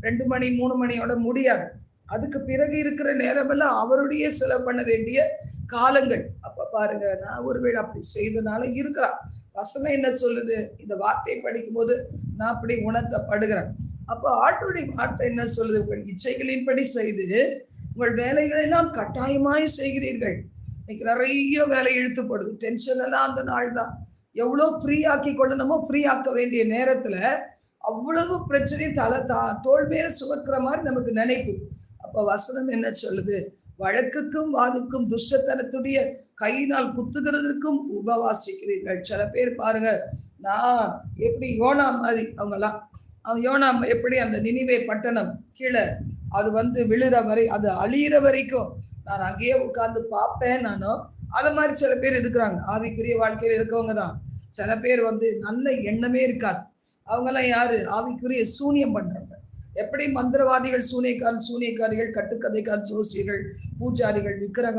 2 மணி 3 மணியோட முடியாது. அதுக்கு பிறகு இருக்கிற நேரமெல்லாம் அவருடைய செலவு பண்ண வேண்டிய காலங்கள். அப்ப பாருங்க, நான் ஒருவேளை அப்படி செய்தனால இருக்கலாம். வசனம் என்ன சொல்லுது? இந்த வார்த்தையை படிக்கும்போது நான் அப்படி உணர்த்தப்படுகிறேன். அப்போ ஆண்டவருடைய வார்த்தை என்ன சொல்லுது? உங்கள் இச்சைகளின்படி செய்து உங்கள் வேலைகளை எல்லாம் கட்டாயமாய் செய்கிறீர்கள். இன்னைக்கு நிறைய வேலை இழுத்துப்படுது. டென்ஷன் எல்லாம் அந்த நாள் தான். எவ்வளோ ஃப்ரீ ஆக்கி கொள்ளணுமோ ஃப்ரீ ஆக்க வேண்டிய நேரத்துல அவ்வளவு பிரச்சனை தோல் மேல சுமக்கிற மாதிரி நமக்கு நினைப்பு. அப்ப வசனம் என்ன சொல்லுது? வழக்குக்கும் வாதுக்கும் துஷ்டத்தனத்துடைய கையினால் குத்துகிறதற்கும் உபவாசிக்கிறீர்கள். சில பேர் பாருங்க, நான் எப்படி யோனா மாதிரி அவங்கெல்லாம், யோனா எப்படி அந்த நினிவே பட்டணம் கீழே அது விழுற வரை, அது அழியிற வரைக்கும் நான் அங்கேயே உட்கார்ந்து பார்ப்பேன். நானும் அது மாதிரி சில பேர் இருக்கிறாங்க. ஆவிக்குரிய வாழ்க்கையில் இருக்கவங்க தான். சில பேர் நல்ல எண்ணமே இருக்காது. அவங்கெல்லாம் யாரு? ஆவிக்குரிய சூனியம் பண்றவங்க. எப்படி மந்திரவாதிகள், சூனியக்காரிகள், கட்டுக்கதைக்கார், ஜோசியர்கள், பூஜாரிகள், விக்கிரக